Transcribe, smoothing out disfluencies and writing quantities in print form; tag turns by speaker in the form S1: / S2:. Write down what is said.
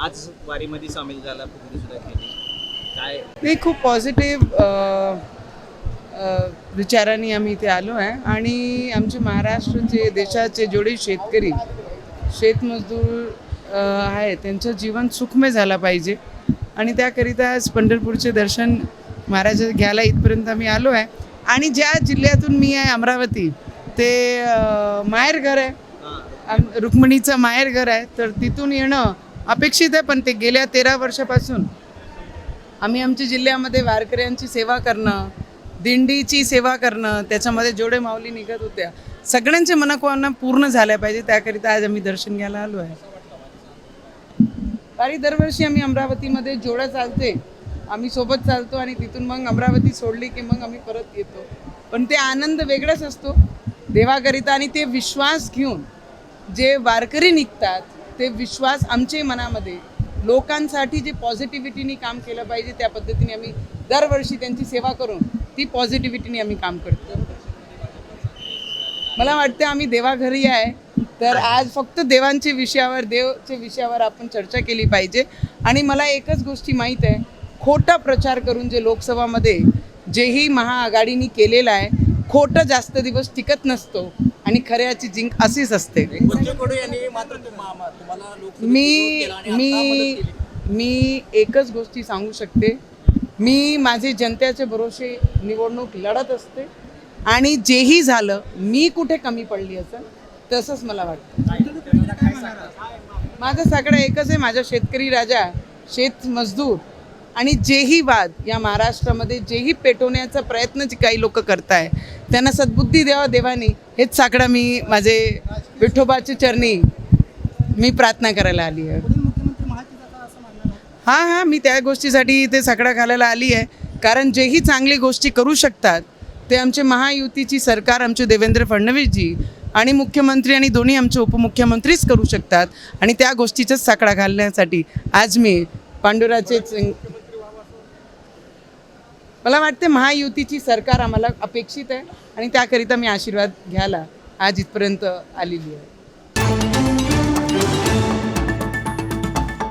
S1: आज वारीमध्ये सामील झाला, फुगडी सुद्धा केली. काय
S2: नाही, खूप पॉझिटिव्ह विचारांनी आम्ही इथे आलो आहे. आणि आमचे महाराष्ट्राचे देशाचे जेवढे शेतकरी शेतमजदूर आहेत त्यांचं जीवन सुखमय झालं पाहिजे आणि त्याकरिता आज पंढरपूरचे दर्शन महाराज घ्यायला इथपर्यंत आम्ही आलो आहे. आणि ज्या जिल्ह्यातून मी आहे अमरावती, ते माहेरघर आहे, रुक्मिणीचं माहेरघर आहे, तर तिथून येणं अपेक्षित आहे. पण ते गेल्या 13 वर्षापासून आम्ही आमच्या जिल्ह्यामध्ये वारकऱ्यांची सेवा करणं, दिंडीची सेवा करणं, त्याच्यामध्ये जेवढे माऊली निघत होत्या सगळ्यांचे मनोकामना पूर्ण झाल्या पाहिजे, त्याकरिता आज आम्ही दर्शन घ्यायला आलो आहे. वारी दरवर्षी आम्ही अमरावतीमध्ये जोडा चालते, आम्ही सोबत चालतो आणि तिथून मग अमरावती सोडली की मग आम्ही परत येतो. पण ते आनंद वेगळाच असतो देवाकरिता. आणि ते विश्वास घेऊन जे वारकरी निघतात, ते विश्वास आमच्या मनामध्ये लोकांसाठी जे पॉझिटिव्हिटीने काम केलं पाहिजे त्या पद्धतीने आम्ही दरवर्षी त्यांची सेवा करून ती पॉझिटिव्हिटीने आम्ही काम करतो. मला वाटतं आम्ही देवाघरी आहे, तर आज फक्त देवांच्या विषयावर आपण चर्चा केली पाहिजे. आणि मला एकच गोष्टी माहीत आहे, खोटा प्रचार करून जे लोकसभामध्ये जेही महाआघाडीने केलेलं आहे, खोटं जास्त दिवस टिकत नसतो आणि खऱ्याची जिंक अशीच असते. मी एकच गोष्टी सांगू शकते, मी माझे जनतेचे भरोसे निवडणूक लढत असते आणि जेही झालं मी कुठे कमी पडली असेल तसंच मला वाटतं. माझं सगळं एकच आहे, माझा शेतकरी राजा, शेतमजदूर आणि जेही वाद या महाराष्ट्रामध्ये जेही पेटवण्याचा प्रयत्न जे काही लोक करताय त्यांना सद्बुद्धी द्यावा देवानी, हेच साकडा मी माझे विठोबाच्या चरणी मी प्रार्थना करायला आली आहे. हां, मी त्या गोष्टीसाठी ते साकडा घालायला आली आहे. कारण जेही चांगली गोष्टी करू शकतात ते आमचे महायुतीची सरकार, आमचे देवेंद्र फडणवीसजी आणि मुख्यमंत्री आणि दोन्ही आमचे उपमुख्यमंत्रीच करू शकतात. आणि त्या गोष्टीचाच साकडा घालण्यासाठी आज मी पांडुराचे, मला वाटते महायुतीची सरकार आम्हाला अपेक्षित आहे आणि त्याकरिता मी आशीर्वाद घ्यायला आज इथपर्यंत आलेली आहे.